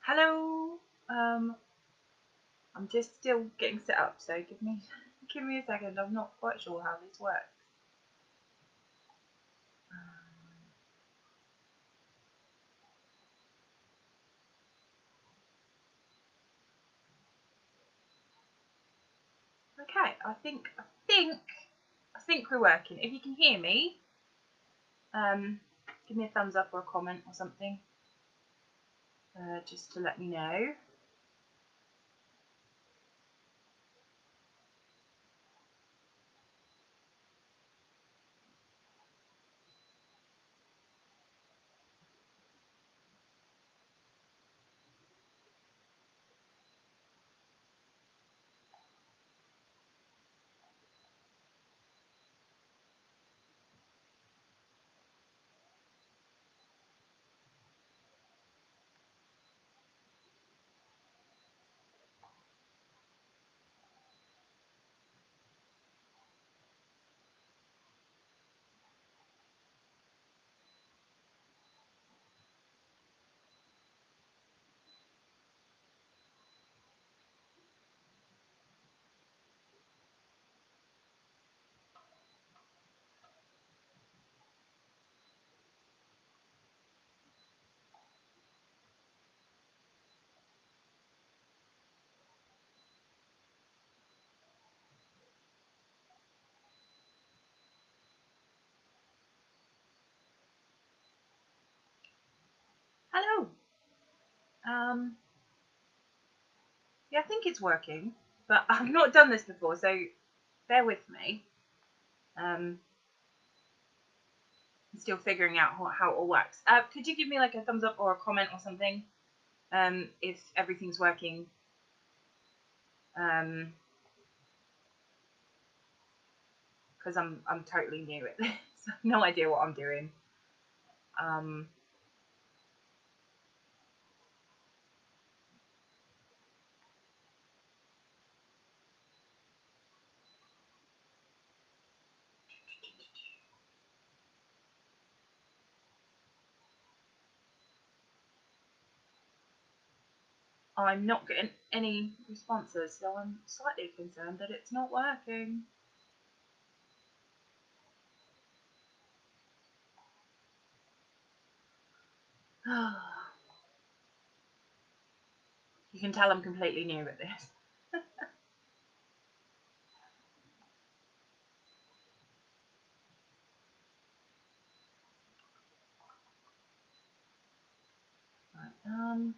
Hello. I'm just still getting set up, so give me a second. I'm not quite sure how this works. Okay, I think we're working. If you can hear me, give me a thumbs up or a comment or something, just to let me know. Hello. Yeah, I think it's working, but I've not done this before, so bear with me. I'm still figuring out how it all works. Could you give me like a thumbs up or a comment or something, if everything's working? Because I'm totally new at this. No idea what I'm doing. Um, I'm not getting any responses, so I'm slightly concerned that it's not working. You can tell I'm completely new at this. Right, I'm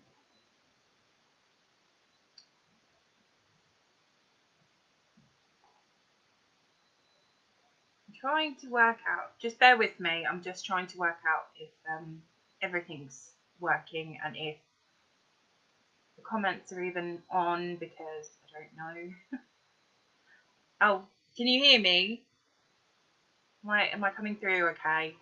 trying to work out. Just bear with me. I'm just trying to work out if everything's working and if the comments are even on, because I don't know. Oh, can you hear me? Am I coming through okay?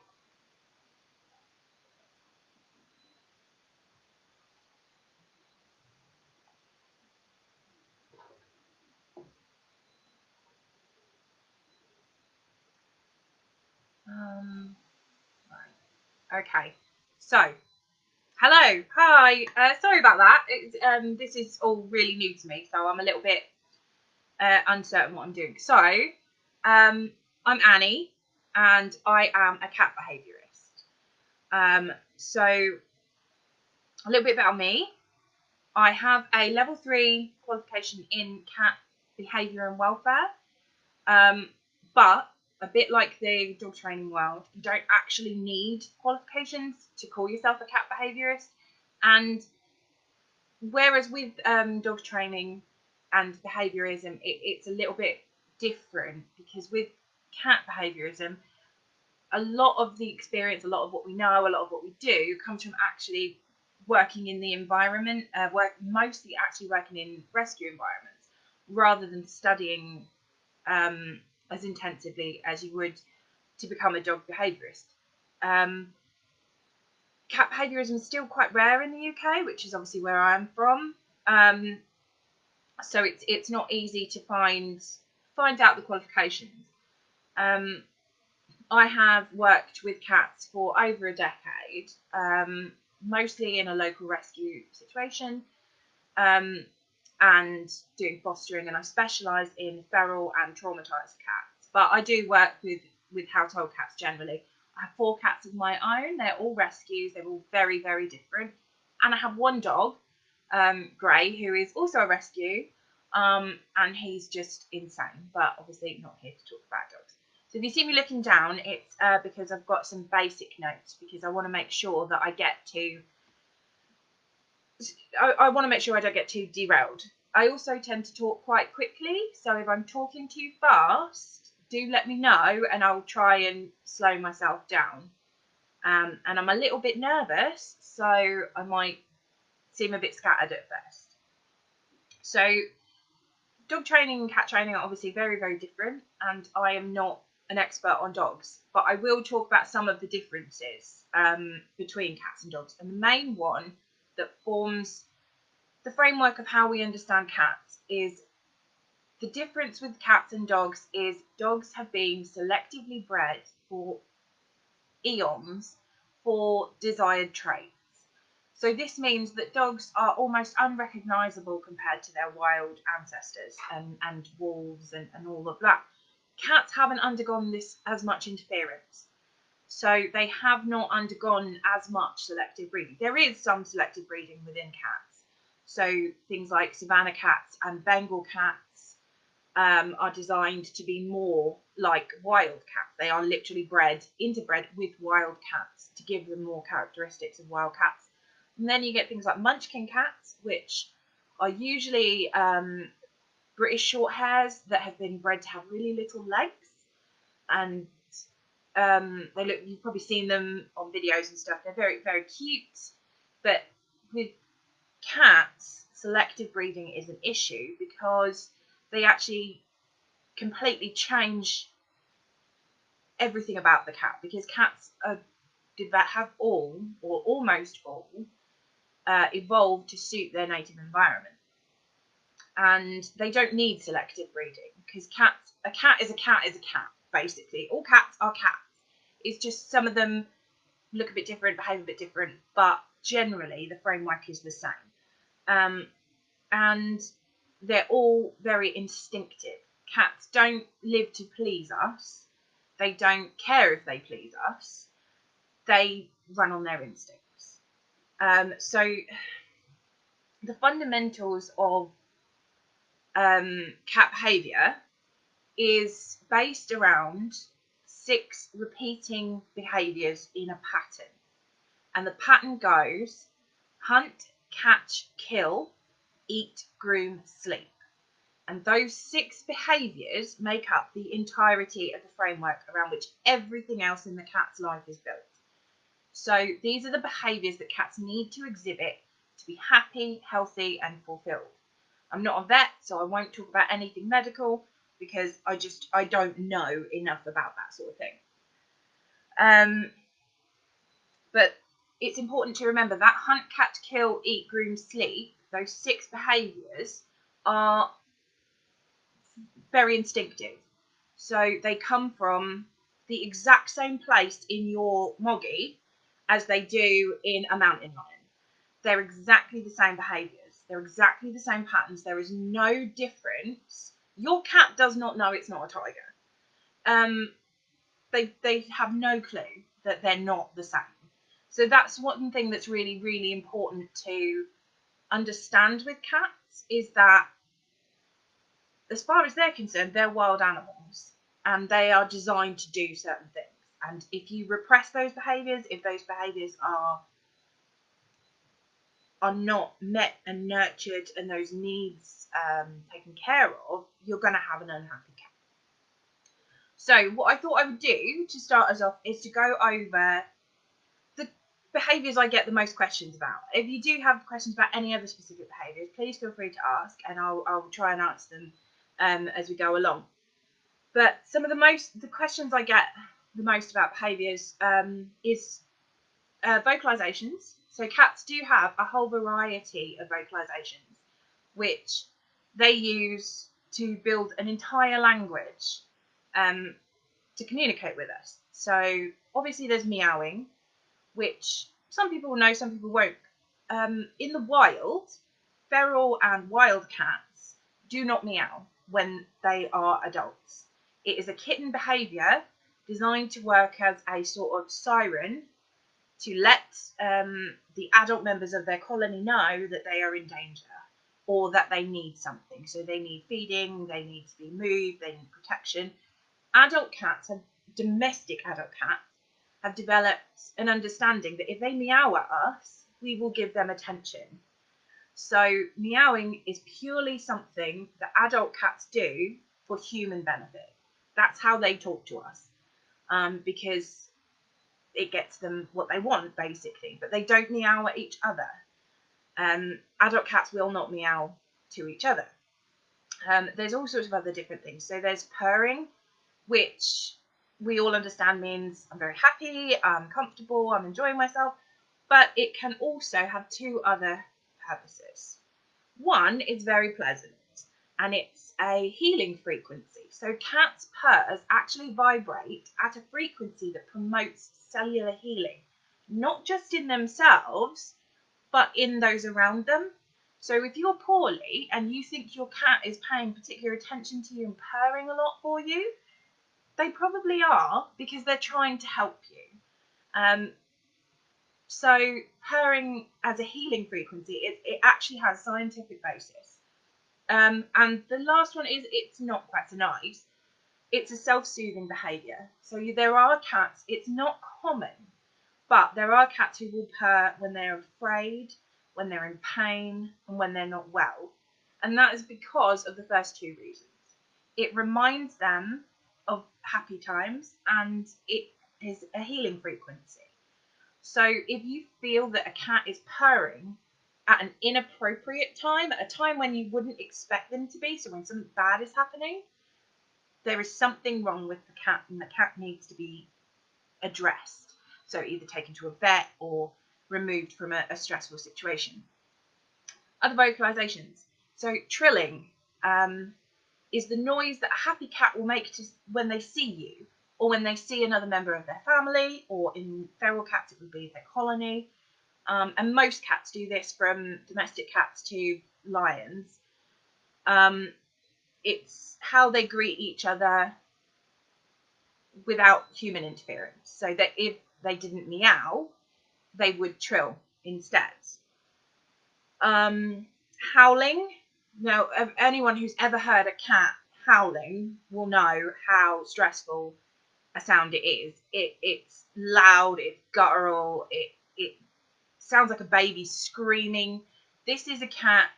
Right. Okay. So, hello, hi. Sorry about that. This is all really new to me, so I'm a little bit uncertain what I'm doing. So, I'm Annie, and I am a cat behaviourist. So a little bit about me. I have a level 3 qualification in cat behaviour and welfare, but a bit like the dog training world, you don't actually need qualifications to call yourself a cat behaviourist. And whereas with dog training and behaviorism, it's a little bit different, because with cat behaviorism, a lot of the experience, a lot of what we know, a lot of what we do comes from actually working in the environment, mostly actually working in rescue environments, rather than studying as intensively as you would to become a dog behaviourist. Um, Cat behaviourism is still quite rare in the UK, which is obviously where I'm from. Um, so it's not easy to find out the qualifications. I have worked with cats for over a decade, mostly in a local rescue situation, and doing fostering, and I specialise in feral and traumatised cats. But I do work with household cats generally. I have 4 cats of my own. They're all rescues. They're all very, very different. And I have one dog, Gray, who is also a rescue, and he's just insane. But obviously not here to talk about dogs. So if you see me looking down, it's because I've got some basic notes, because I want to make sure that I want to make sure I don't get too derailed. I also tend to talk quite quickly, so if I'm talking too fast, do let me know and I'll try and slow myself down. And I'm a little bit nervous, so I might seem a bit scattered at first. So dog training and cat training are obviously very, very different, and I am not an expert on dogs, but I will talk about some of the differences between cats and dogs. And the main one that forms the framework of how we understand cats is the difference with cats and dogs is dogs have been selectively bred for eons for desired traits. So this means that dogs are almost unrecognisable compared to their wild ancestors and wolves and all of that. Cats haven't undergone this as much interference. So they have not undergone as much selective breeding. There is some selective breeding within cats. So things like Savannah cats and Bengal cats are designed to be more like wild cats. They are literally interbred with wild cats to give them more characteristics of wild cats. And then you get things like Munchkin cats, which are usually British short hairs that have been bred to have really little legs, and you've probably seen them on videos and stuff. They're very, very cute, but with cats, selective breeding is an issue because they actually completely change everything about the cat, because cats have all, or almost all, evolved to suit their native environment. And they don't need selective breeding, because a cat is a cat is a cat, basically. All cats are cats. It's just some of them look a bit different, behave a bit different, but generally the framework is the same. And they're all very instinctive. Cats don't live to please us. They don't care if they please us. They run on their instincts. So the fundamentals of cat behaviour is based around 6 repeating behaviours in a pattern. And the pattern goes: hunt, catch, kill, eat, groom, sleep. And those 6 behaviours make up the entirety of the framework around which everything else in the cat's life is built. So these are the behaviours that cats need to exhibit to be happy, healthy, and fulfilled. I'm not a vet, so I won't talk about anything medical, because I don't know enough about that sort of thing. But it's important to remember that hunt, catch, kill, eat, groom, sleep, those 6 behaviours are very instinctive. So they come from the exact same place in your moggy as they do in a mountain lion. They're exactly the same behaviours. They're exactly the same patterns. There is no difference. Your cat does not know it's not a tiger. They have no clue that they're not the same. So that's one thing that's really, really important to understand with cats, is that as far as they're concerned, they're wild animals and they are designed to do certain things. And if you repress those behaviours, if those behaviours are not met and nurtured and those needs taken care of, you're going to have an unhappy cat. So what I thought I would do to start us off is to go over the behaviours I get the most questions about. If you do have questions about any other specific behaviours, please feel free to ask, and I'll try and answer them as we go along. But some of the questions I get the most about behaviours is vocalizations. So cats do have a whole variety of vocalizations, which they use to build an entire language to communicate with us. So obviously there's meowing, which some people will know, some people won't. In the wild, feral and wild cats do not meow when they are adults. It is a kitten behaviour designed to work as a sort of siren to let the adult members of their colony know that they are in danger or that they need something. So they need feeding, they need to be moved, they need protection. Domestic adult cats, have developed an understanding that if they meow at us, we will give them attention. So meowing is purely something that adult cats do for human benefit. That's how they talk to us, because it gets them what they want, basically. But they don't meow at each other. Adult cats will not meow to each other. There's all sorts of other different things. So there's purring, which we all understand means I'm very happy, I'm comfortable, I'm enjoying myself. But it can also have two other purposes. One is very pleasant, and it's a healing frequency. So cats' purrs actually vibrate at a frequency that promotes cellular healing, not just in themselves, but in those around them. So if you're poorly and you think your cat is paying particular attention to you and purring a lot for you, they probably are, because they're trying to help you. So purring as a healing frequency, it actually has scientific basis. And the last one is it's not quite so nice. It's a self-soothing behaviour. So there are cats, it's not common, but there are cats who will purr when they're afraid, when they're in pain, and when they're not well. And that is because of the first two reasons. It reminds them of happy times, and it is a healing frequency. So if you feel that a cat is purring at an inappropriate time, at a time when you wouldn't expect them to be, so when something bad is happening, there is something wrong with the cat, and the cat needs to be addressed. So either taken to a vet or removed from a stressful situation. Other vocalizations. So trilling is the noise that a happy cat will make when they see you, or when they see another member of their family, or in feral cats it would be their colony. And most cats do this, from domestic cats to lions. It's how they greet each other without human interference. So that if they didn't meow, they would trill instead. Howling. Now, anyone who's ever heard a cat howling will know how stressful a sound it is. It's loud, it's guttural, it sounds like a baby screaming. This is a cat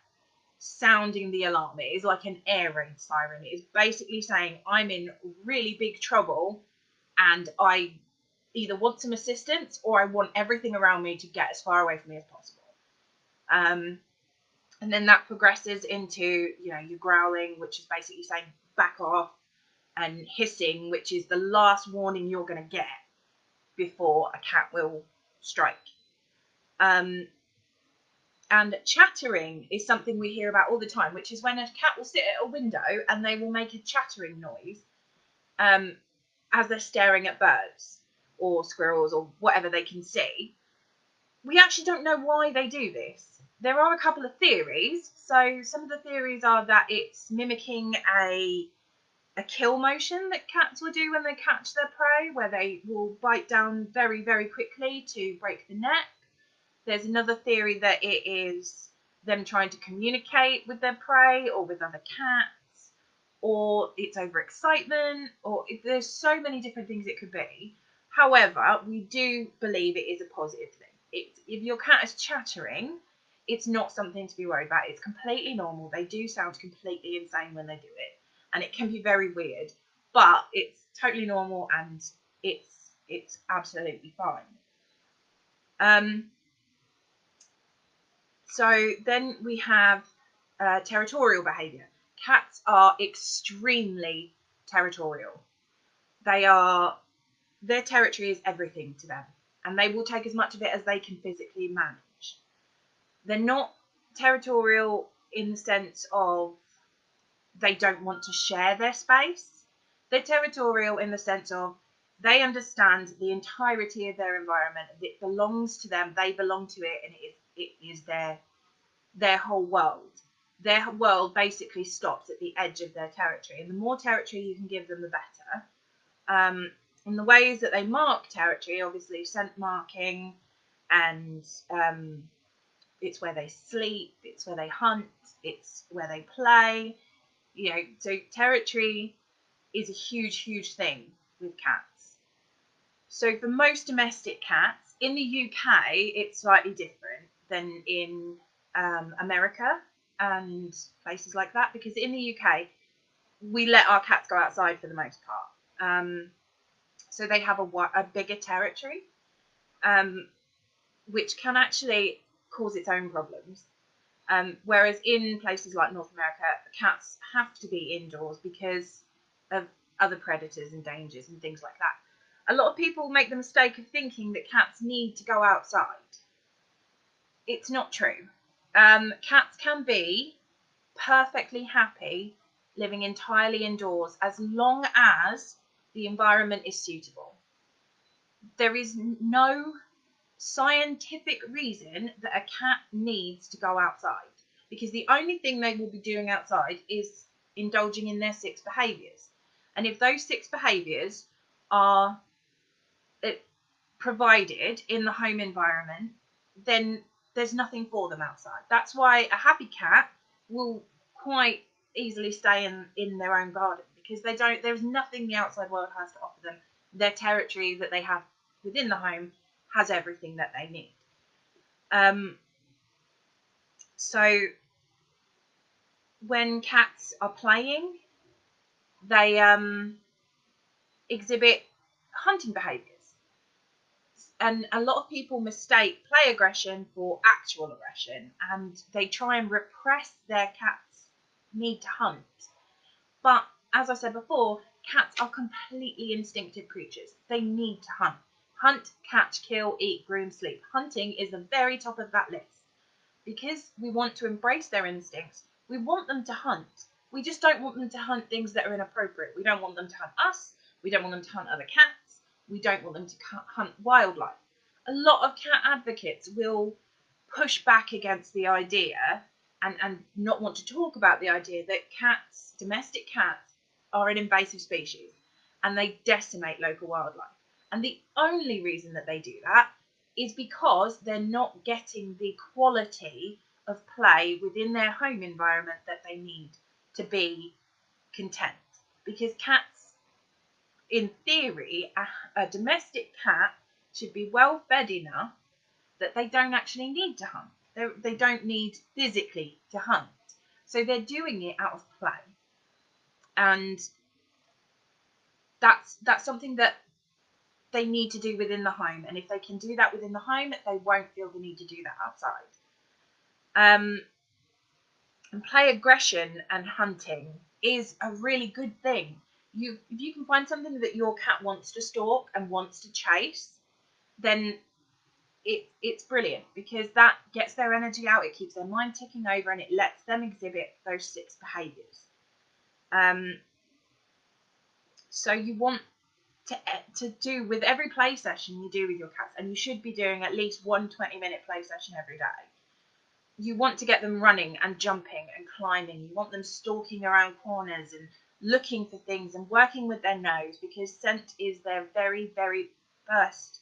sounding the alarm. It is like an air raid siren. It is basically saying, I'm in really big trouble and I either want some assistance or I want everything around me to get as far away from me as possible. And then that progresses into, your growling, which is basically saying back off, and hissing, which is the last warning you're going to get before a cat will strike. And chattering is something we hear about all the time, which is when a cat will sit at a window and they will make a chattering noise as they're staring at birds or squirrels or whatever they can see. We actually don't know why they do this. There are a couple of theories. So some of the theories are that it's mimicking a kill motion that cats will do when they catch their prey, where they will bite down very, very quickly to break the neck. There's another theory that it is them trying to communicate with their prey or with other cats, or it's overexcitement, or there's so many different things it could be. However, we do believe it is a positive thing. If your cat is chattering, it's not something to be worried about. It's completely normal. They do sound completely insane when they do it, and it can be very weird, but it's totally normal and it's absolutely fine. So then we have territorial behaviour. Cats are extremely territorial. Their territory is everything to them, and they will take as much of it as they can physically manage. They're not territorial in the sense of they don't want to share their space. They're territorial in the sense of They understand the entirety of their environment. It belongs to them. They belong to it, and it is their whole world. Their world basically stops at the edge of their territory, and the more territory you can give them, the better. In the ways that they mark territory, obviously scent marking, and it's where they sleep, it's where they hunt, it's where they play. So territory is a huge thing with cats. So for most domestic cats, in the UK, it's slightly different than in America and places like that, because in the UK, we let our cats go outside for the most part. So they have a bigger territory, which can actually cause its own problems. Whereas in places like North America, cats have to be indoors because of other predators and dangers and things like that. A lot of people make the mistake of thinking that cats need to go outside. It's not true. Cats can be perfectly happy living entirely indoors as long as the environment is suitable. There is no scientific reason that a cat needs to go outside, because the only thing they will be doing outside is indulging in their 6 behaviours. And if those 6 behaviours are provided in the home environment, then there's nothing for them outside. That's why a happy cat will quite easily stay in their own garden, because there's nothing the outside world has to offer them. Their territory that they have within the home has everything that they need. So when cats are playing, they exhibit hunting behaviours. And a lot of people mistake play aggression for actual aggression, and they try and repress their cat's need to hunt. But as I said before, cats are completely instinctive creatures. They need to hunt. Hunt, catch, kill, eat, groom, sleep. Hunting is the very top of that list. Because we want to embrace their instincts, we want them to hunt. We just don't want them to hunt things that are inappropriate. We don't want them to hunt us. We don't want them to hunt other cats. We don't want them to hunt wildlife. A lot of cat advocates will push back against the idea and not want to talk about the idea that domestic cats, are an invasive species and they decimate local wildlife. And the only reason that they do that is because they're not getting the quality of play within their home environment that they need to be content. Because cats, in theory, a domestic cat should be well fed enough that they don't actually need to hunt. They don't need physically to hunt. So they're doing it out of play. And that's something that they need to do within the home. And if they can do that within the home, they won't feel the need to do that outside. And play aggression and hunting is a really good thing. If you can find something that your cat wants to stalk and wants to chase, then it's brilliant, because that gets their energy out, it keeps their mind ticking over, and it lets them exhibit those 6 behaviours. So you want to do with every play session you do with your cats, and you should be doing at least one 20-minute play session every day. You want to get them running and jumping and climbing. You want them stalking around corners and looking for things and working with their nose, because scent is their very, very first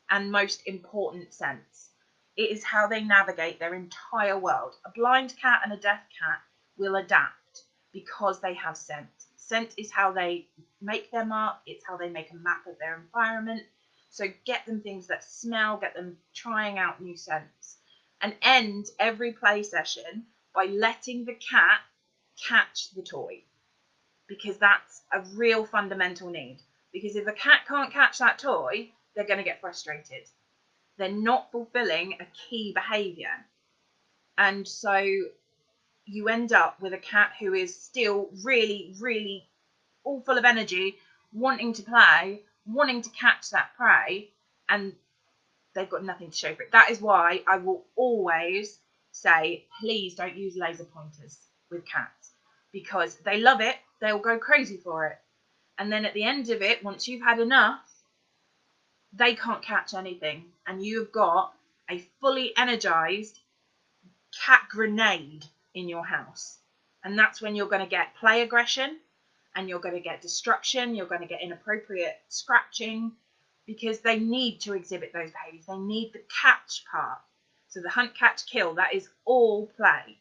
and most important sense. It is how they navigate their entire world. A blind cat and a deaf cat will adapt because they have scent. Scent is how they make their mark. It's how they make a map of their environment. So get them things that smell, get them trying out new scents, and end every play session by letting the cat catch the toy, because that's a real fundamental need. Because if a cat can't catch that toy, they're going to get frustrated. They're not fulfilling a key behaviour. And so you end up with a cat who is still really, really all full of energy, wanting to play, wanting to catch that prey, and they've got nothing to show for it. That is why I will always say, please don't use laser pointers with cats, because they love it. They'll go crazy for it. And then at the end of it, once you've had enough, they can't catch anything, and you've got a fully energized cat grenade in your house. And that's when you're going to get play aggression, and you're going to get destruction, you're going to get inappropriate scratching, because they need to exhibit those behaviours. They need the catch part. So the hunt, catch, kill, that is all play,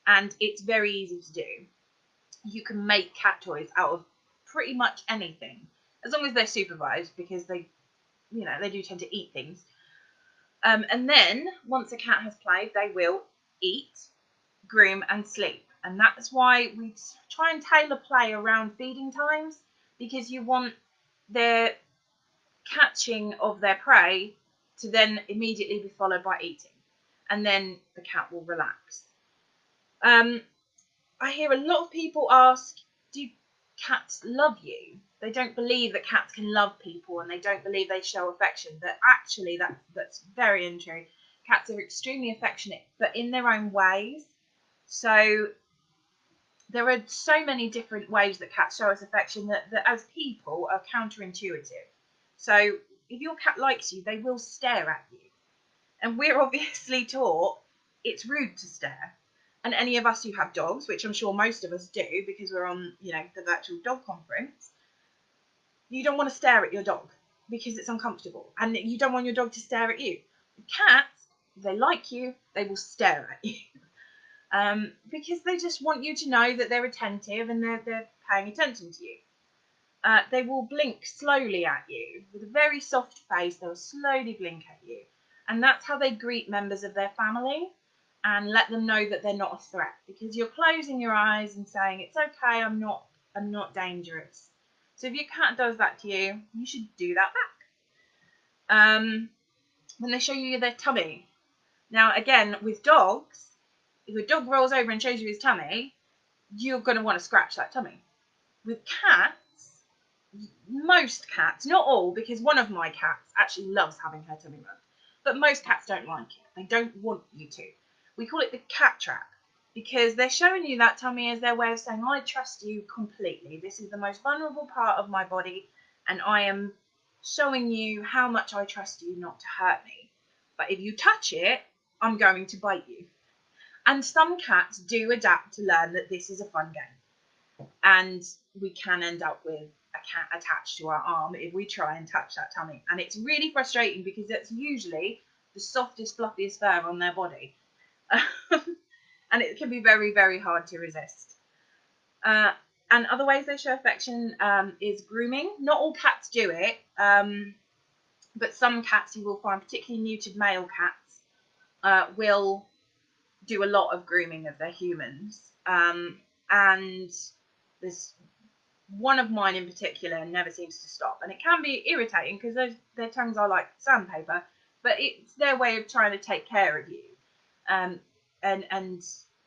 and it's very easy to do. You can make cat toys out of pretty much anything, as long as they're supervised, because they do tend to eat things. And then once a cat has played, they will eat, groom, and sleep. And that's why we try and tailor play around feeding times, because you want their catching of their prey to then immediately be followed by eating, and then the cat will relax. I hear a lot of people ask, do cats love you? They don't believe that cats can love people, and they don't believe they show affection. But actually, that's very untrue. Cats are extremely affectionate, but in their own ways. So there are so many different ways that cats show us affection that as people are counterintuitive. So if your cat likes you, they will stare at you. And we're obviously taught it's rude to stare. And any of us who have dogs, which I'm sure most of us do because we're on, the virtual dog conference, you don't want to stare at your dog because it's uncomfortable. And you don't want your dog to stare at you. Cats, if they like you, they will stare at you. Because they just want you to know that they're attentive and they're paying attention to you. They will blink slowly at you with a very soft face. They'll slowly blink at you, and that's how they greet members of their family and let them know that they're not a threat, because you're closing your eyes and saying, it's okay, I'm not dangerous. So if your cat does that to you, you should do that back. When they show you their tummy. Now again, with dogs, if a dog rolls over and shows you his tummy, you're going to want to scratch that tummy. With cats, most cats, not all, because one of my cats actually loves having her tummy rubbed, but most cats don't like it. They don't want you to. We call it the cat trap, because they're showing you that tummy as their way of saying, I trust you completely. This is the most vulnerable part of my body, and I am showing you how much I trust you not to hurt me. But if you touch it, I'm going to bite you. And some cats do adapt to learn that this is a fun game. And we can end up with a cat attached to our arm if we try and touch that tummy. And it's really frustrating because that's usually the softest, fluffiest fur on their body. And it can be very, very hard to resist. And other ways they show affection is grooming. Not all cats do it, but some cats you will find, particularly neutered male cats, will do a lot of grooming of their humans. And there's one of mine in particular never seems to stop, and it can be irritating because their tongues are like sandpaper, but it's their way of trying to take care of you, and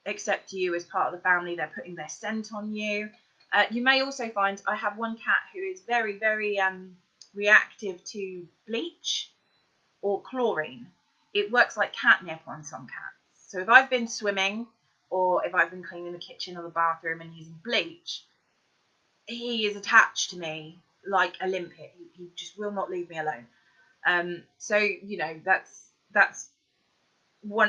accept you as part of the family. They're putting their scent on you. You may also find, I have one cat who is very, very reactive to bleach or chlorine. It works like catnip on some cats. So if I've been swimming, or if I've been cleaning the kitchen or the bathroom and using bleach, he is attached to me like a limpet. He just will not leave me alone. So that's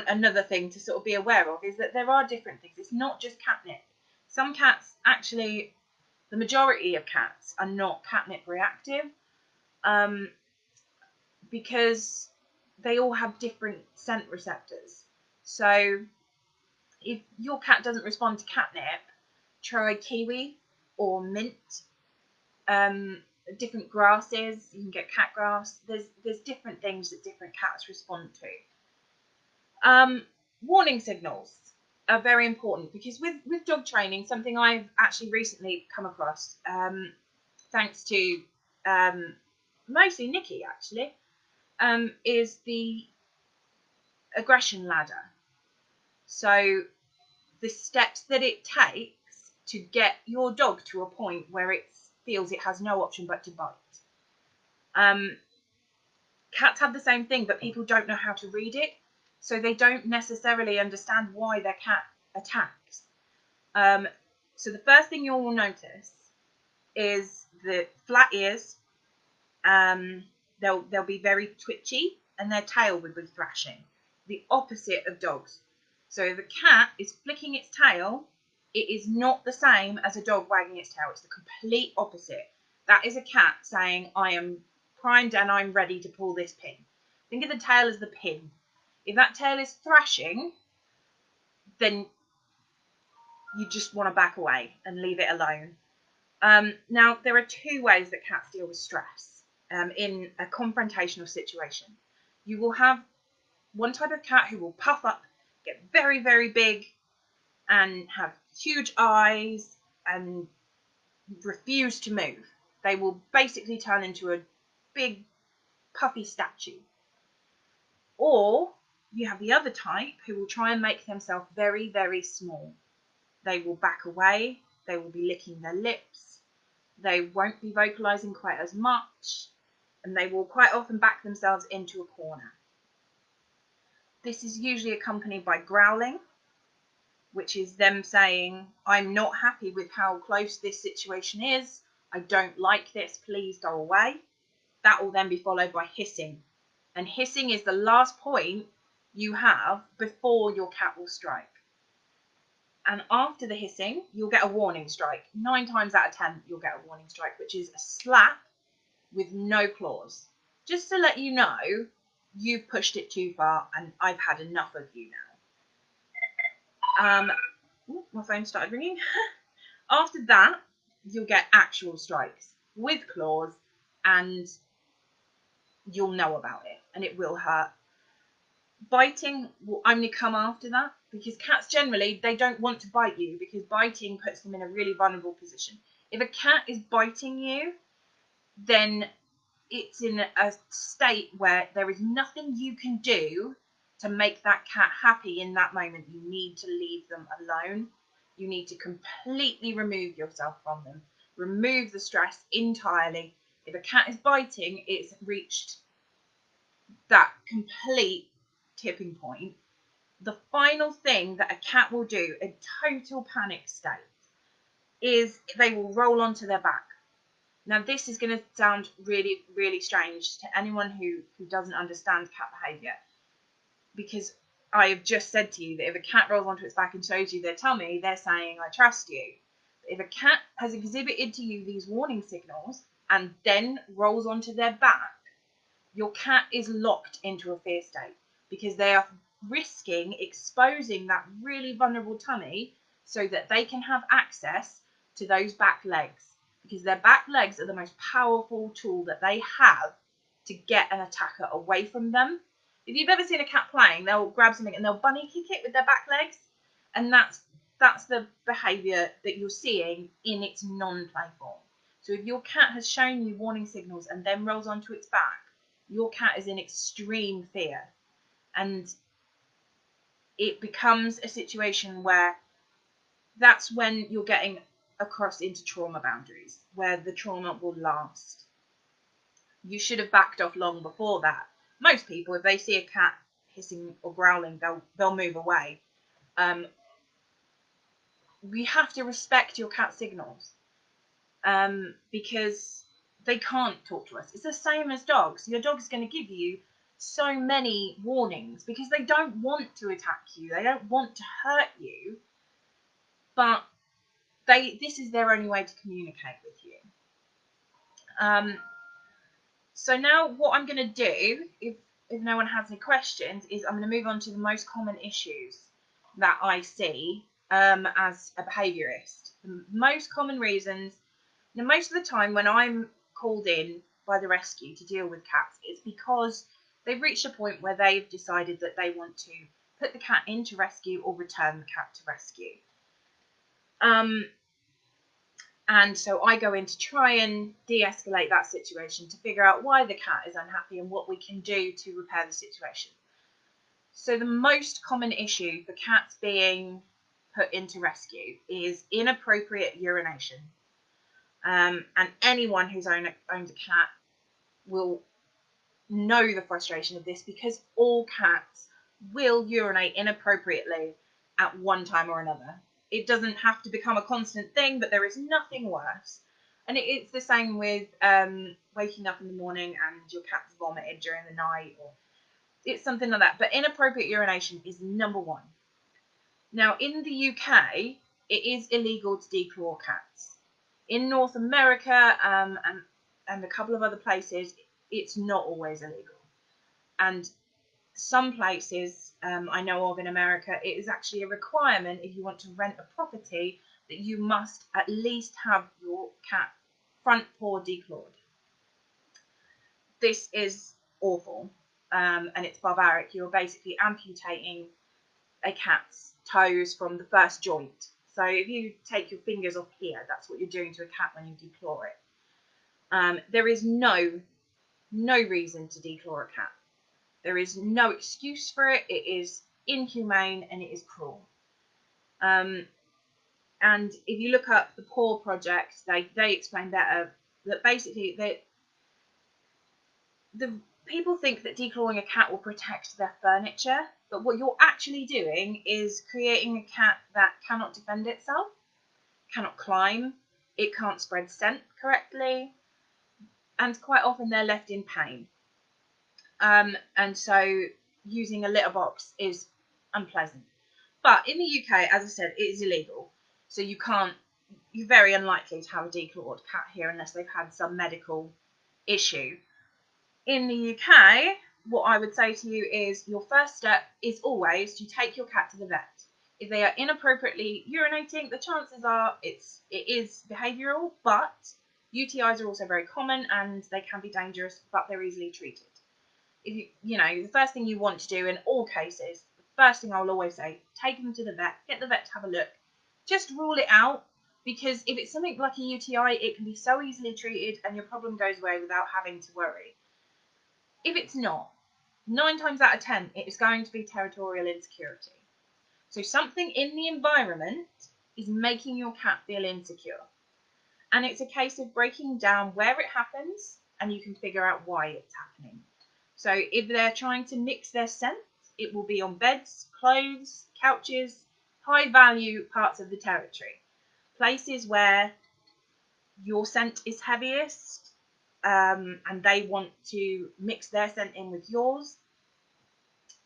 another thing to sort of be aware of, is that there are different things. It's not just catnip. Some cats, actually, the majority of cats are not catnip reactive, because they all have different scent receptors. So if your cat doesn't respond to catnip, try kiwi or mint. Different grasses, you can get cat grass. There's different things that different cats respond to. Warning signals are very important, because with dog training, something I've actually recently come across, thanks to mostly Nikki actually, is the aggression ladder. So the steps that it takes to get your dog to a point where it feels it has no option but to bite. Cats have the same thing, but people don't know how to read it, so they don't necessarily understand why their cat attacks. So the first thing you will notice is the flat ears, they'll be very twitchy and their tail would be thrashing. The opposite of dogs. So if a cat is flicking its tail, it is not the same as a dog wagging its tail. It's the complete opposite. That is a cat saying, I am primed and I'm ready to pull this pin. Think of the tail as the pin. If that tail is thrashing, then you just want to back away and leave it alone. Now, there are two ways that cats deal with stress in a confrontational situation. You will have one type of cat who will puff up, get very, very big, and have huge eyes and refuse to move. They will basically turn into a big, puffy statue. Or you have the other type who will try and make themselves very, very small. They will back away, they will be licking their lips, they won't be vocalizing quite as much, and they will quite often back themselves into a corner. This is usually accompanied by growling, which is them saying, I'm not happy with how close this situation is, I don't like this, please go away. That will then be followed by hissing. And hissing is the last point you have before your cat will strike. And after the hissing, you'll get a warning strike. 9 times out of 10, you'll get a warning strike, which is a slap with no claws. Just to let you know, you've pushed it too far and I've had enough of you now. My phone started ringing. After that, you'll get actual strikes with claws and you'll know about it and it will hurt. Biting will only come after that because cats generally, they don't want to bite you because biting puts them in a really vulnerable position. If a cat is biting you, then it's in a state where there is nothing you can do to make that cat happy in that moment. You need to leave them alone. You need to completely remove yourself from them. Remove the stress entirely. If a cat is biting, it's reached that complete tipping point. The final thing that a cat will do, a total panic state, is they will roll onto their back. Now, this is going to sound really, really strange to anyone who doesn't understand cat behaviour, because I have just said to you that if a cat rolls onto its back and shows you their tummy, they're saying, I trust you. If a cat has exhibited to you these warning signals and then rolls onto their back, your cat is locked into a fear state because they are risking exposing that really vulnerable tummy so that they can have access to those back legs, because their back legs are the most powerful tool that they have to get an attacker away from them. If you've ever seen a cat playing, they'll grab something and they'll bunny kick it with their back legs, and that's the behaviour that you're seeing in its non-play form. So if your cat has shown you warning signals and then rolls onto its back, your cat is in extreme fear, and it becomes a situation where that's when you're getting across into trauma boundaries, where the trauma will last. You should have backed off long before that. Most people, if they see a cat hissing or growling, they'll move away. We have to respect your cat signals because they can't talk to us. It's the same as dogs. Your dog's going to give you so many warnings because they don't want to attack you. They don't want to hurt you, but this is their only way to communicate with you. So now what I'm going to do, if no one has any questions, is I'm going to move on to the most common issues that I see as a behaviourist. The most common reasons. Now, most of the time when I'm called in by the rescue to deal with cats, it's because they've reached a point where they've decided that they want to put the cat into rescue or return the cat to rescue. And so I go in to try and de-escalate that situation to figure out why the cat is unhappy and what we can do to repair the situation. So the most common issue for cats being put into rescue is inappropriate urination. And anyone who's owned a cat will know the frustration of this, because all cats will urinate inappropriately at one time or another. It doesn't have to become a constant thing, but there is nothing worse And it's the same with waking up in the morning and your cat's vomited during the night, or it's something like that. But inappropriate urination is number one. Now, in the UK, it is illegal to declaw cats. In North America and a couple of other places, it's not always illegal. And some places I know of in America, it is actually a requirement if you want to rent a property that you must at least have your cat front paw declawed. This is awful, and it's barbaric. You're basically amputating a cat's toes from the first joint. So if you take your fingers off here, that's what you're doing to a cat when you declaw it. There is no reason to declaw a cat. There is no excuse for it. It is inhumane and it is cruel. And if you look up the Paw Project, they explain better that basically the people think that declawing a cat will protect their furniture, but what you're actually doing is creating a cat that cannot defend itself, cannot climb, it can't spread scent correctly, and quite often they're left in pain. And so using a litter box is unpleasant. But in the UK, as I said, it is illegal. So you're very unlikely to have a declawed cat here unless they've had some medical issue. In the UK, what I would say to you is your first step is always to take your cat to the vet. If they are inappropriately urinating, the chances are it is behavioural, but UTIs are also very common and they can be dangerous, but they're easily treated. If the first thing you want to do in all cases, the first thing I will always say, take them to the vet, get the vet to have a look. Just rule it out, because if it's something like a UTI, it can be so easily treated and your problem goes away without having to worry. If it's not, 9 times out of 10, it is going to be territorial insecurity. So something in the environment is making your cat feel insecure. And it's a case of breaking down where it happens and you can figure out why it's happening. So if they're trying to mix their scent, it will be on beds, clothes, couches, high value parts of the territory. Places where your scent is heaviest, and they want to mix their scent in with yours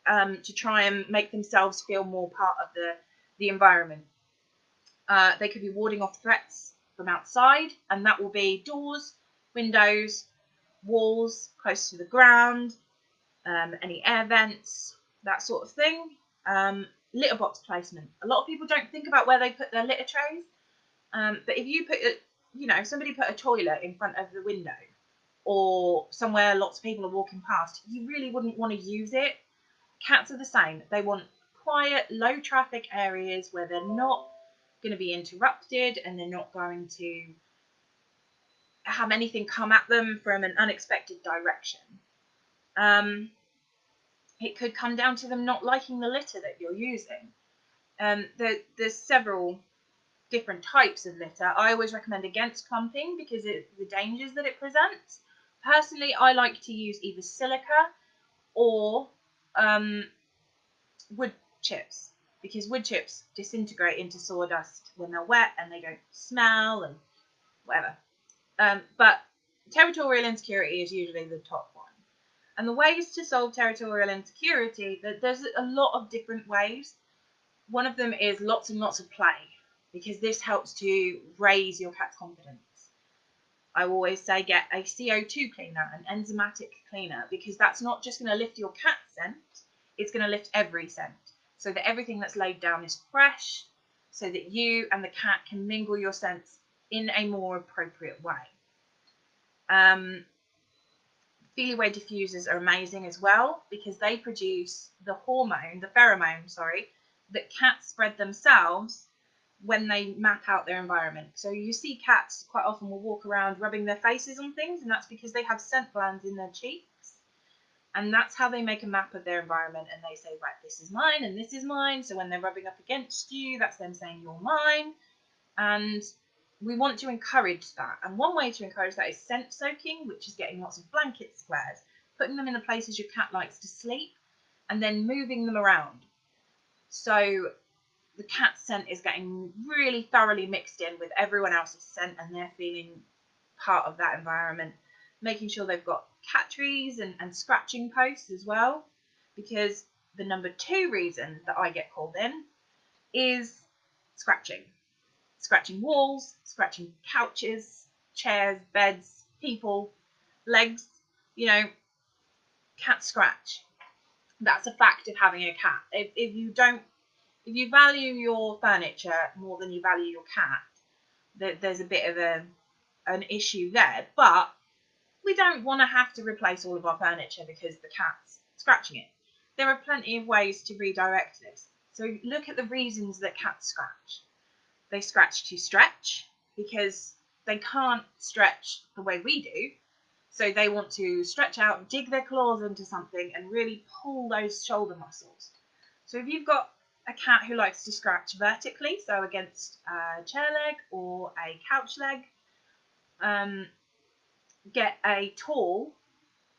to try and make themselves feel more part of the environment. They could be warding off threats from outside, and that will be doors, windows, walls close to the ground, any air vents, that sort of thing. Litter box placement. A lot of people don't think about where they put their litter trays, but if you put if somebody put a toilet in front of the window or somewhere lots of people are walking past, you really wouldn't want to use it. Cats are the same. They want quiet, low traffic areas where they're not going to be interrupted and they're not going to have anything come at them from an unexpected direction. It could come down to them not liking the litter that you're using. There's several different types of litter. I always recommend against clumping because of the dangers that it presents. Personally, I like to use either silica or wood chips, because wood chips disintegrate into sawdust when they're wet and they don't smell and whatever. But territorial insecurity is usually the top one. And the ways to solve territorial insecurity, there's a lot of different ways. One of them is lots and lots of play, because this helps to raise your cat's confidence. I always say get a CO2 cleaner, an enzymatic cleaner, because that's not just going to lift your cat's scent, it's going to lift every scent, so that everything that's laid down is fresh, so that you and the cat can mingle your scents in a more appropriate way. Feeliway diffusers are amazing as well, because they produce the pheromone, that cats spread themselves when they map out their environment. So you see cats quite often will walk around rubbing their faces on things, and that's because they have scent glands in their cheeks. And that's how they make a map of their environment, and they say, right, this is mine and this is mine. So when they're rubbing up against you, that's them saying you're mine. And we want to encourage that. And one way to encourage that is scent soaking, which is getting lots of blanket squares, putting them in the places your cat likes to sleep, and then moving them around. So the cat's scent is getting really thoroughly mixed in with everyone else's scent, and they're feeling part of that environment. Making sure they've got cat trees and scratching posts as well, because the number 2 reason that I get called in is scratching. Scratching walls, scratching couches, chairs, beds, people, legs, cats scratch. That's a fact of having a cat. If you value your furniture more than you value your cat, there's a bit of an issue there. But we don't want to have to replace all of our furniture because the cat's scratching it. There are plenty of ways to redirect this. So look at the reasons that cats scratch. They scratch to stretch because they can't stretch the way we do. So they want to stretch out, dig their claws into something and really pull those shoulder muscles. So if you've got a cat who likes to scratch vertically, so against a chair leg or a couch leg, get a tall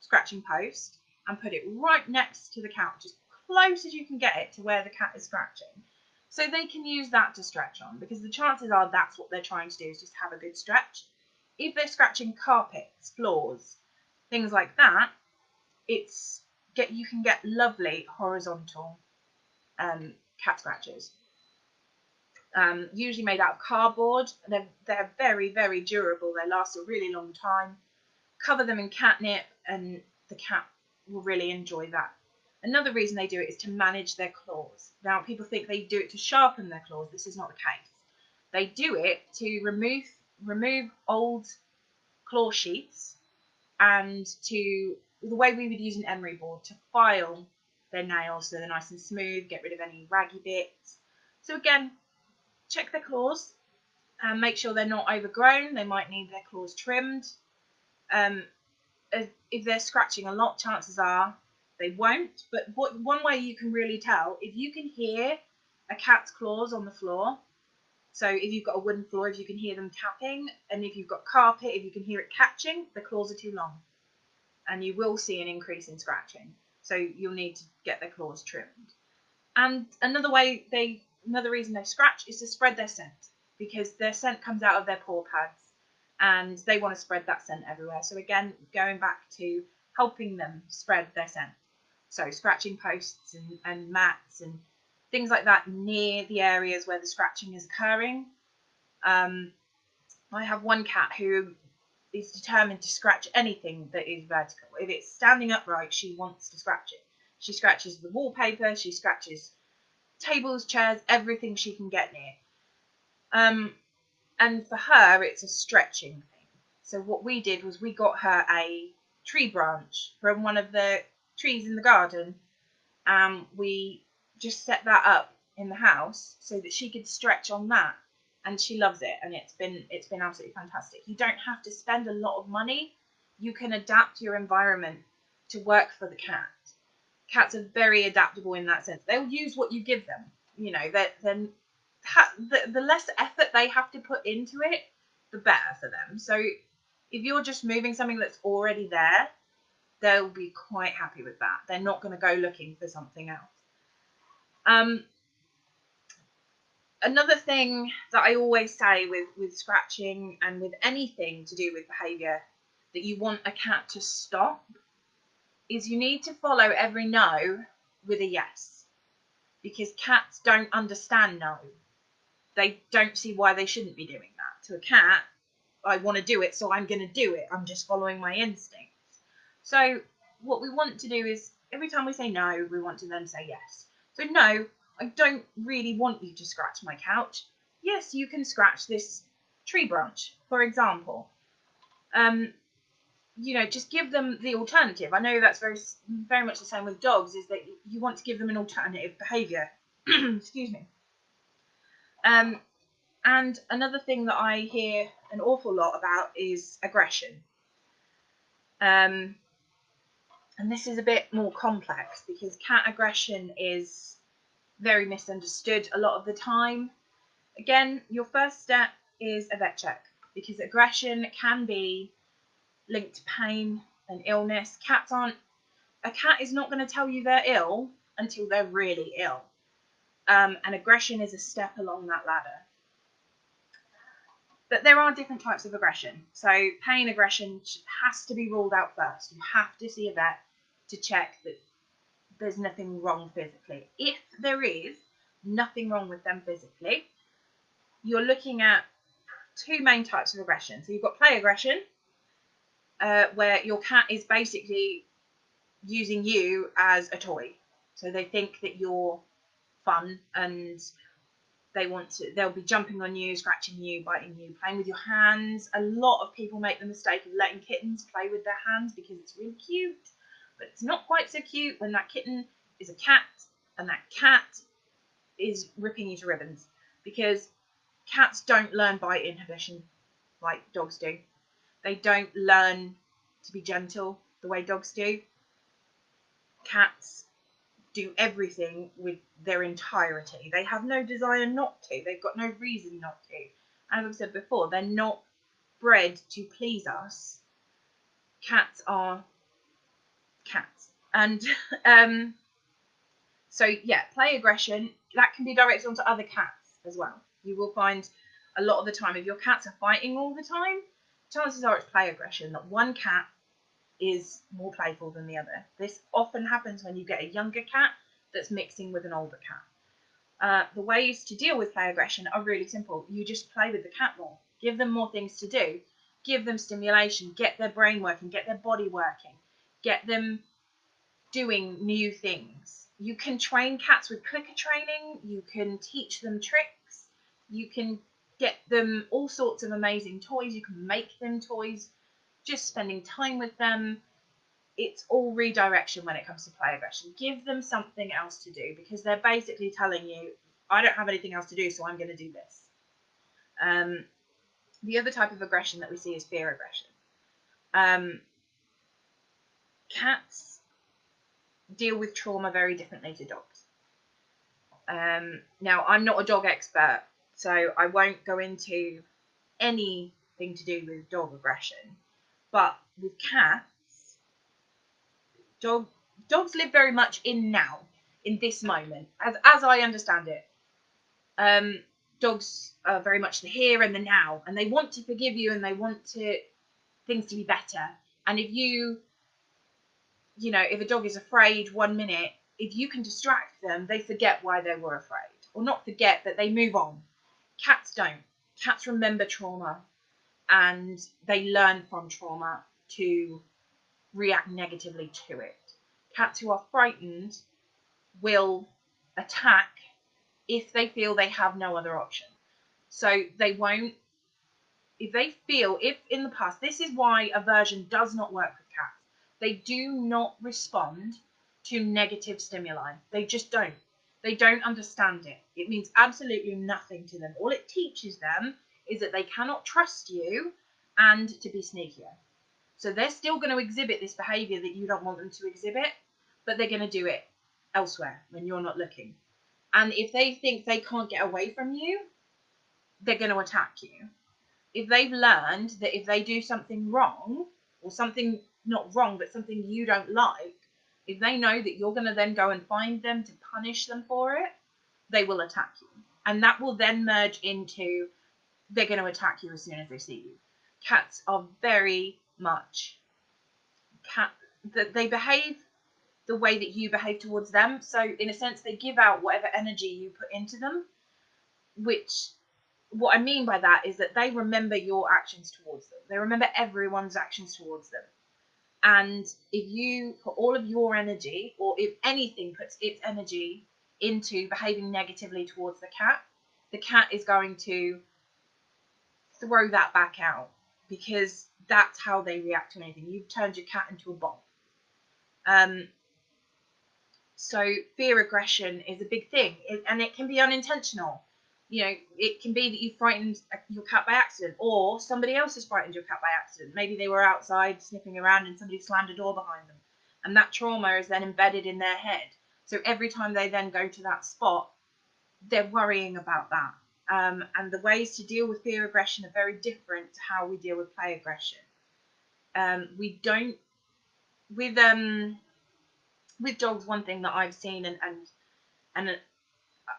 scratching post and put it right next to the couch, as close as you can get it to where the cat is scratching, so they can use that to stretch on, because the chances are that's what they're trying to do, is just have a good stretch. If they're scratching carpets, floors, things like that, you can get lovely horizontal cat scratches. Usually made out of cardboard. They're very, very durable. They last a really long time. Cover them in catnip and the cat will really enjoy that. Another reason they do it is to manage their claws. Now, people think they do it to sharpen their claws. This is not the case. They do it to remove old claw sheets and to the way we would use an emery board to file their nails so they're nice and smooth, get rid of any raggy bits. So again, check their claws and make sure they're not overgrown. They might need their claws trimmed. If they're scratching a lot, chances are they won't. But one way you can really tell, if you can hear a cat's claws on the floor, so if you've got a wooden floor, if you can hear them tapping, and if you've got carpet, if you can hear it catching, the claws are too long. And you will see an increase in scratching. So you'll need to get their claws trimmed. And another reason they scratch is to spread their scent, because their scent comes out of their paw pads and they want to spread that scent everywhere. So again, going back to helping them spread their scent. So scratching posts and mats and things like that near the areas where the scratching is occurring. I have one cat who is determined to scratch anything that is vertical. If it's standing upright, she wants to scratch it. She scratches the wallpaper, she scratches tables, chairs, everything she can get near. And for her, it's a stretching thing. So what we did was we got her a tree branch from one of the trees in the garden. We just set that up in the house so that she could stretch on that. And she loves it, and it's been absolutely fantastic. You don't have to spend a lot of money. You can adapt your environment to work for the cat. Cats are very adaptable in that sense. They'll use what you give them. The less effort they have to put into it, the better for them. So if you're just moving something that's already there, they'll be quite happy with that. They're not going to go looking for something else. Another thing that I always say with scratching and with anything to do with behaviour that you want a cat to stop is you need to follow every no with a yes. Because cats don't understand no. They don't see why they shouldn't be doing that. To a cat, I want to do it, so I'm going to do it. I'm just following my instincts. So what we want to do is, every time we say no, we want to then say yes. So no, I don't really want you to scratch my couch. Yes, you can scratch this tree branch, for example. Just give them the alternative. I know that's very, very much the same with dogs, is that you want to give them an alternative behaviour. Excuse me. And another thing that I hear an awful lot about is aggression. And this is a bit more complex because cat aggression is very misunderstood a lot of the time. Again, your first step is a vet check, because aggression can be linked to pain and illness. A cat is not going to tell you they're ill until they're really ill. And aggression is a step along that ladder. But there are different types of aggression. So pain aggression has to be ruled out first. You have to see a vet to check that there's nothing wrong physically. If there is nothing wrong with them physically, you're looking at two main types of aggression. So you've got play aggression, where your cat is basically using you as a toy. So they think that you're fun and they'll be jumping on you, scratching you, biting you, playing with your hands. A lot of people make the mistake of letting kittens play with their hands because it's really cute, but it's not quite so cute when that kitten is a cat and that cat is ripping you to ribbons, because cats don't learn bite inhibition like dogs do. They don't learn to be gentle the way dogs do. Cats do everything with their entirety. They have no desire not to. They've got no reason not to. As I've said before, they're not bred to please us. Cats are cats. And so, yeah, play aggression, that can be directed onto other cats as well. You will find a lot of the time, if your cats are fighting all the time, chances are it's play aggression, that one cat is more playful than the other. This often happens when you get a younger cat that's mixing with an older cat. The ways to deal with play aggression are really simple. You just play with the cat more. Give them more things to do. Give them stimulation. Get their brain working. Get their body working. Get them doing new things. You can train cats with clicker training. You can teach them tricks. You can get them all sorts of amazing toys. You can make them toys. Just spending time with them. It's all redirection when it comes to play aggression. Give them something else to do, because they're basically telling you, I don't have anything else to do, so I'm going to do this. The other type of aggression that we see is fear aggression. Cats deal with trauma very differently to dogs. Now, I'm not a dog expert, so I won't go into anything to do with dog aggression. But with cats, dogs live very much in now, in this moment, as I understand it. Dogs are very much the here and the now, and they want to forgive you, and they want things to be better. And if if a dog is afraid 1 minute, if you can distract them, they forget why they were afraid, or not forget, but they move on. Cats don't. Cats remember trauma, and they learn from trauma to react negatively to it. Cats who are frightened will attack if they feel they have no other option. So they won't, if in the past, this is why aversion does not work with cats. They do not respond to negative stimuli. They just don't. They don't understand it. It means absolutely nothing to them. All it teaches them is that they cannot trust you and to be sneakier. So they're still going to exhibit this behaviour that you don't want them to exhibit, but they're going to do it elsewhere when you're not looking. And if they think they can't get away from you, they're going to attack you. If they've learned that if they do something wrong, or something not wrong, but something you don't like, if they know that you're going to then go and find them to punish them for it, they will attack you. And that will then merge into, they're going to attack you as soon as they see you. Cats are very much they behave the way that you behave towards them. So in a sense, they give out whatever energy you put into them, which, what I mean by that is that they remember your actions towards them. They remember everyone's actions towards them. And if you put all of your energy, or if anything puts its energy into behaving negatively towards the cat is going to throw that back out, because that's how they react to anything. You've turned your cat into a bomb. So fear aggression is a big thing, and it can be unintentional. It can be that you frightened your cat by accident, or somebody else has frightened your cat by accident. Maybe they were outside sniffing around and somebody slammed a door behind them, and that trauma is then embedded in their head. So every time they then go to that spot, they're worrying about that. And the ways to deal with fear aggression are very different to how we deal with play aggression. With dogs, one thing that I've seen, and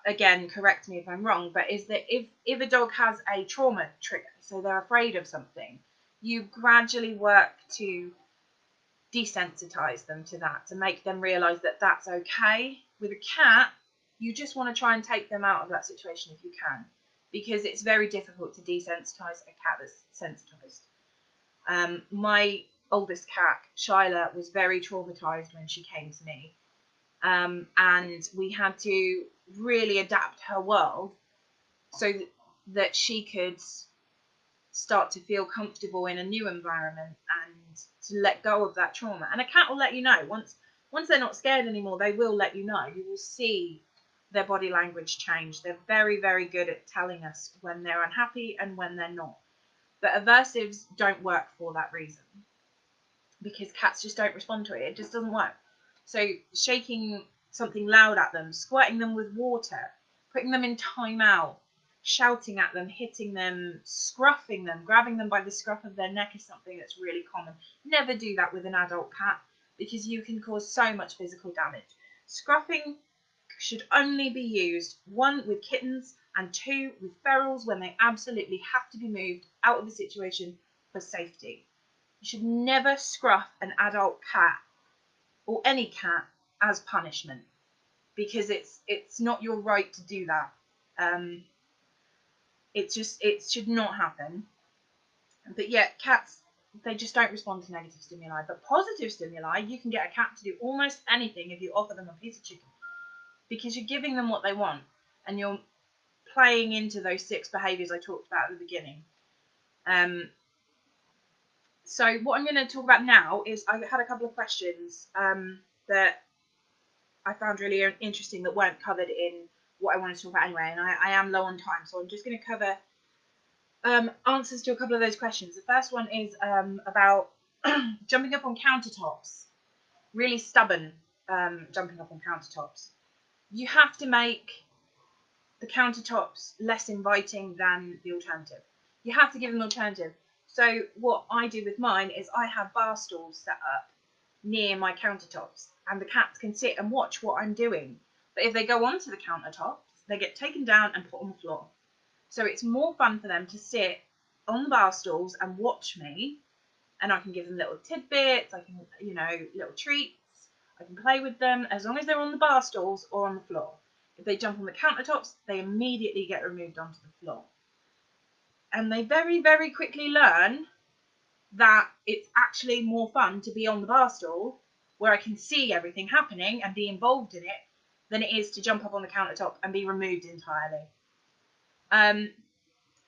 again, correct me if I'm wrong, but is that if a dog has a trauma trigger, so they're afraid of something, you gradually work to desensitize them to that, to make them realize that that's okay. With a cat, you just want to try and take them out of that situation if you can, because it's very difficult to desensitize a cat that's sensitized. My oldest cat, Shyla, was very traumatized when she came to me, and we had to really adapt her world so that she could start to feel comfortable in a new environment and to let go of that trauma. And a cat will let you know. Once they're not scared anymore, they will let you know. You will see their body language change. They're very, very good at telling us when they're unhappy and when they're not. But aversives don't work for that reason, because cats just don't respond to it. It just doesn't work. So shaking something loud at them, squirting them with water, putting them in timeout, shouting at them, hitting them, scruffing them, grabbing them by the scruff of their neck is something that's really common. Never do that with an adult cat, because you can cause so much physical damage. Scruffing should only be used, 1, with kittens, and 2, with ferals when they absolutely have to be moved out of the situation for safety. You should never scruff an adult cat or any cat as punishment, because it's not your right to do that. It should not happen. But yeah, cats, they just don't respond to negative stimuli. But positive stimuli, you can get a cat to do almost anything if you offer them a piece of chicken, because you're giving them what they want and you're playing into those 6 behaviours I talked about at the beginning. So what I'm going to talk about now is I had a couple of questions that I found really interesting that weren't covered in what I wanted to talk about anyway, and I am low on time, so I'm just going to cover answers to a couple of those questions. The first one is about jumping up on countertops, really stubborn jumping up on countertops. You have to make the countertops less inviting than the alternative. You have to give them an alternative. So what I do with mine is I have bar stools set up near my countertops, and the cats can sit and watch what I'm doing. But if they go onto the countertops, they get taken down and put on the floor. So it's more fun for them to sit on the bar stools and watch me, and I can give them little tidbits, I can, little treats, I can play with them as long as they're on the bar stools or on the floor. If they jump on the countertops, they immediately get removed onto the floor. And they very, very quickly learn that it's actually more fun to be on the bar stool, where I can see everything happening and be involved in it, than it is to jump up on the countertop and be removed entirely.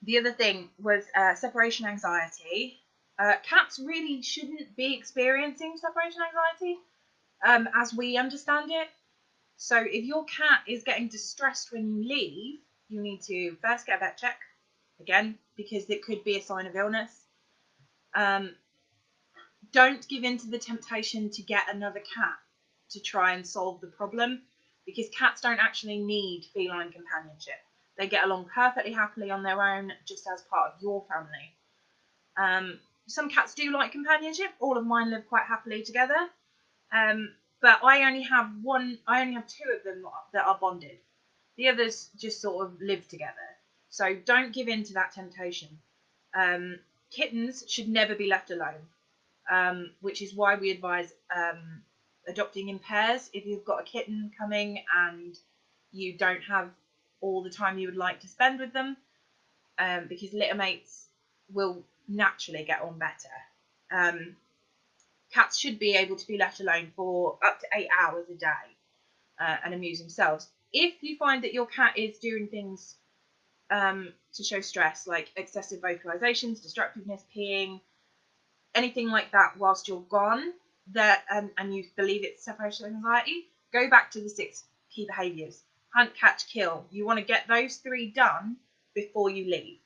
The other thing was separation anxiety. Cats really shouldn't be experiencing separation anxiety as we understand it. So if your cat is getting distressed when you leave, you need to first get a vet check, again, because it could be a sign of illness. Don't give in to the temptation to get another cat to try and solve the problem, because cats don't actually need feline companionship. They get along perfectly happily on their own, just as part of your family. Some cats do like companionship. All of mine live quite happily together. But I only have 2 of them that are bonded. The others just sort of live together. So don't give in to that temptation. Kittens should never be left alone, which is why we advise adopting in pairs. If you've got a kitten coming and you don't have all the time you would like to spend with them, because littermates will naturally get on better. Cats should be able to be left alone for up to 8 hours a day and amuse themselves. If you find that your cat is doing things to show stress, like excessive vocalizations, destructiveness, peeing, anything like that whilst you're gone, and you believe it's separation anxiety, go back to the 6 key behaviours. Hunt, catch, kill. You want to get those 3 done before you leave.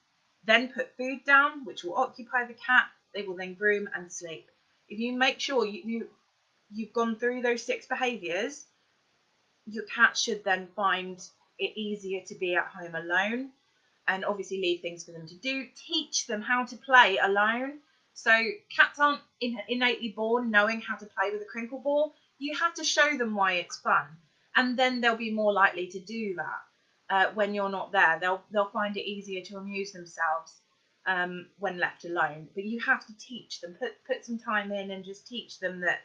Then put food down, which will occupy the cat. They will then groom and sleep. If you make sure you've gone through those 6 behaviours, your cat should then find it easier to be at home alone, and obviously leave things for them to do. Teach them how to play alone. So cats aren't innately born knowing how to play with a crinkle ball. You have to show them why it's fun, and then they'll be more likely to do that. when you're not there. They'll find it easier to amuse themselves when left alone. But you have to teach them, put some time in, and just teach them that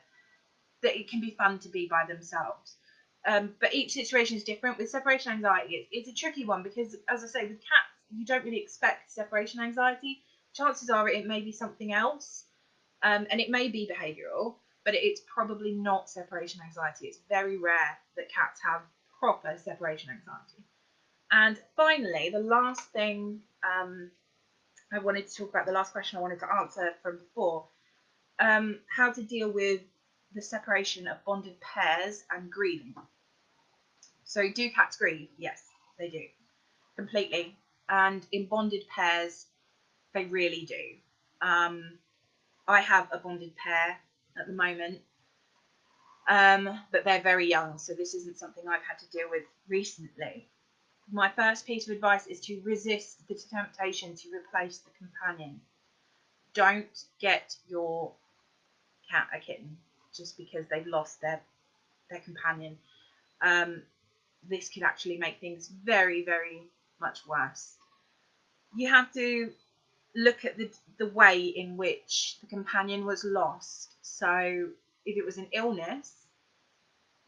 it can be fun to be by themselves. But each situation is different. With separation anxiety, it's a tricky one because, as I say, with cats, you don't really expect separation anxiety. Chances are it may be something else, and it may be behavioural, but it's probably not separation anxiety. It's very rare that cats have proper separation anxiety. And finally, the last thing I wanted to talk about, the last question I wanted to answer from before, how to deal with the separation of bonded pairs and grieving. So do cats grieve? Yes, they do, completely. And in bonded pairs, they really do. I have a bonded pair at the moment, but they're very young, so this isn't something I've had to deal with recently. My first piece of advice is to resist the temptation to replace the companion. Don't get your cat a kitten just because they've lost their companion. This could actually make things very, very much worse. You have to look at the way in which the companion was lost. So if it was an illness,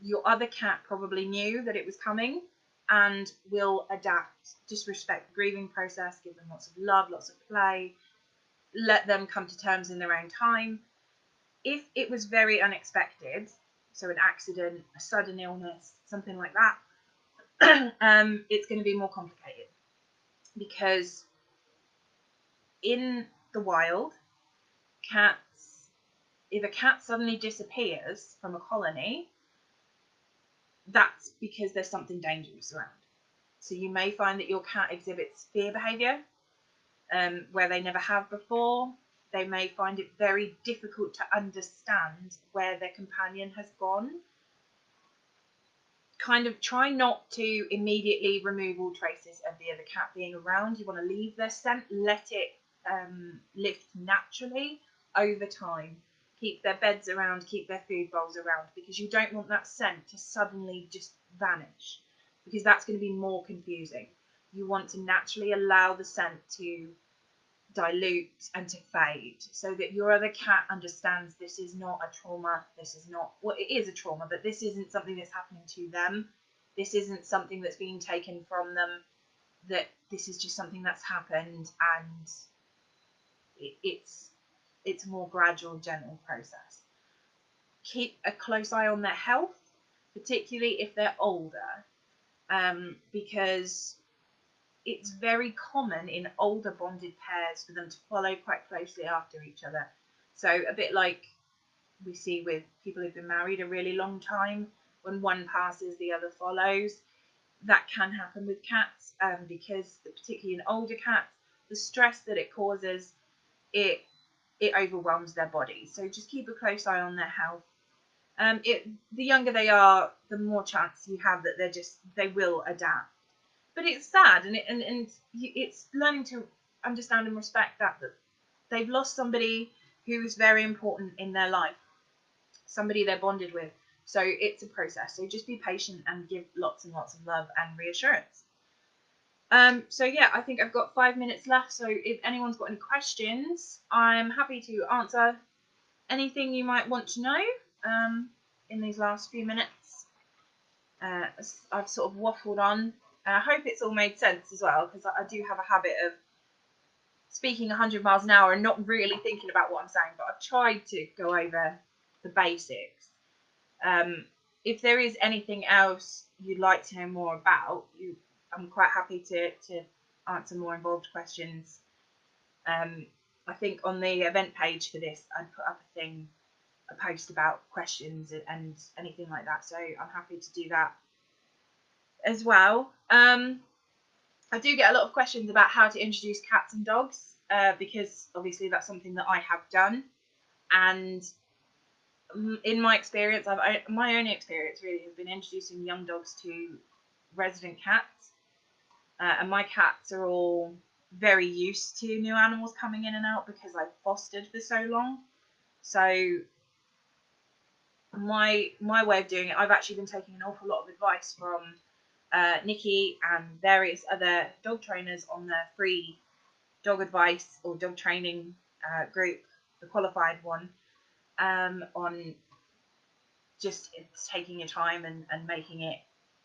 your other cat probably knew that it was coming and will adapt, just respect the grieving process, give them lots of love, lots of play, let them come to terms in their own time. If it was very unexpected, so an accident, a sudden illness, something like that, it's going to be more complicated, because in the wild, if a cat suddenly disappears from a colony, that's because there's something dangerous around. So you may find that your cat exhibits fear behaviour, where they never have before. They may find it very difficult to understand where their companion has gone. Kind of try not to immediately remove all traces of the other cat being around. You want to leave their scent, let it lift naturally over time. Keep their beds around, keep their food bowls around, because you don't want that scent to suddenly just vanish, because that's going to be more confusing. You want to naturally allow the scent to dilute and to fade, so that your other cat understands this is not a trauma, this is not, well, it is a trauma, but this isn't something that's happening to them, this isn't something that's being taken from them, that this is just something that's happened, and it's a more gradual, gentle process. Keep a close eye on their health, particularly if they're older, because it's very common in older bonded pairs for them to follow quite closely after each other. So a bit like we see with people who've been married a really long time, when one passes, the other follows. That can happen with cats, because particularly in older cats, the stress that it causes, it overwhelms their body. So just keep a close eye on their health. The younger they are, the more chance you have that they will adapt. But it's sad, and it's learning to understand and respect that they've lost somebody who's very important in their life, somebody they're bonded with. So it's a process. So just be patient and give lots and lots of love and reassurance. So yeah, I think I've got 5 minutes left. So if anyone's got any questions, I'm happy to answer anything you might want to know in these last few minutes. I've sort of waffled on. I hope it's all made sense as well, because I do have a habit of speaking 100 miles an hour and not really thinking about what I'm saying, but I've tried to go over the basics. If there is anything else you'd like to know more about, I'm quite happy to answer more involved questions. I think on the event page for this, I'd put up a post about questions and anything like that, so I'm happy to do that as well. I do get a lot of questions about how to introduce cats and dogs, because obviously that's something that I have done, and in my experience, my own experience really has been introducing young dogs to resident cats, and my cats are all very used to new animals coming in and out because I've fostered for so long. So my way of doing it, I've actually been taking an awful lot of advice from Nikki and various other dog trainers on the free dog advice or dog training group, the qualified one, on just taking your time and making it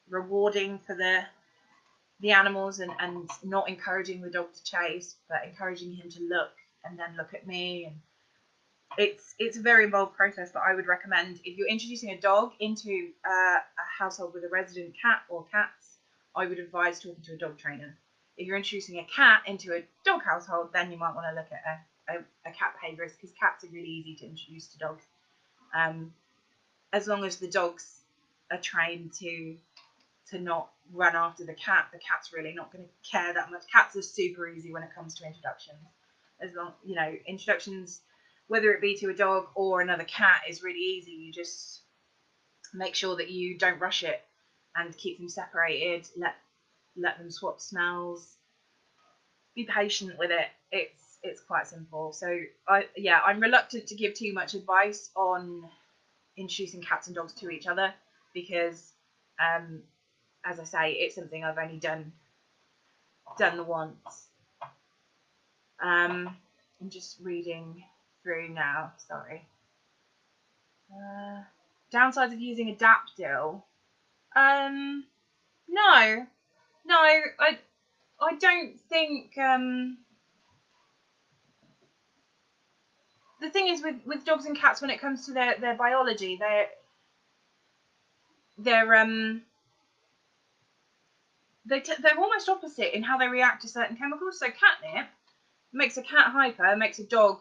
rewarding for the animals, and not encouraging the dog to chase, but encouraging him to look and then look at me. And it's a very involved process, but I would recommend, if you're introducing a dog into a household with a resident cat or cats, I would advise talking to a dog trainer. If you're introducing a cat into a dog household, then you might want to look at a cat behaviourist, because cats are really easy to introduce to dogs. As long as the dogs are trained to not run after the cat's really not going to care that much. Cats are super easy when it comes to introductions. As long, introductions, whether it be to a dog or another cat, is really easy. You just make sure that you don't rush it and keep them separated. Let them swap smells. Be patient with it. It's quite simple. So I'm reluctant to give too much advice on introducing cats and dogs to each other, because as I say, it's something I've only done the once. I'm just reading through now. Sorry. Downsides of using Adaptil. No, I don't think. The thing is with dogs and cats, when it comes to their biology, they're almost opposite in how they react to certain chemicals. So catnip makes a cat hyper, makes a dog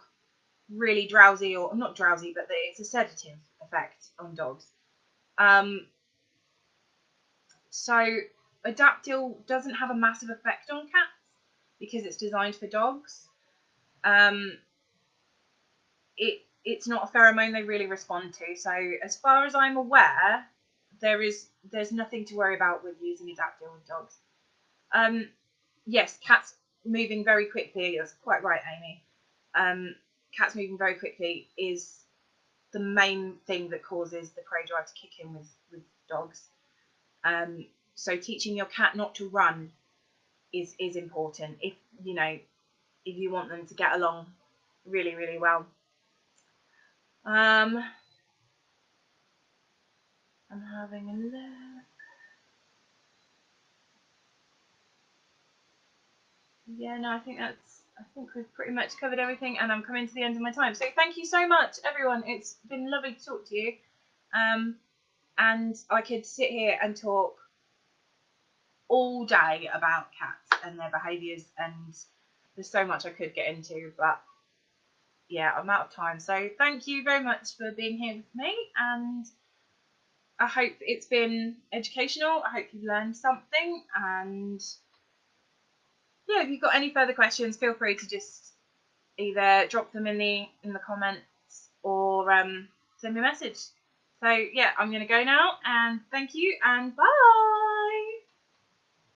really drowsy, or not drowsy, but it's a sedative effect on dogs. So Adaptil doesn't have a massive effect on cats because it's designed for dogs. It's not a pheromone they really respond to. So as far as I'm aware, there's nothing to worry about with using Adaptil with dogs. Yes, cats moving very quickly. That's quite right, Amy. Cats moving very quickly is the main thing that causes the prey drive to kick in with dogs. So teaching your cat not to run is important if you want them to get along really, really well. I'm having a look. Yeah, no, I think we've pretty much covered everything, and I'm coming to the end of my time. So thank you so much, everyone. It's been lovely to talk to you. And I could sit here and talk all day about cats and their behaviours, and there's so much I could get into, but yeah, I'm out of time. So thank you very much for being here with me, and I hope it's been educational. I hope you've learned something, and yeah, if you've got any further questions, feel free to just either drop them in the comments or send me a message. So yeah, I'm going to go now, and thank you, and bye.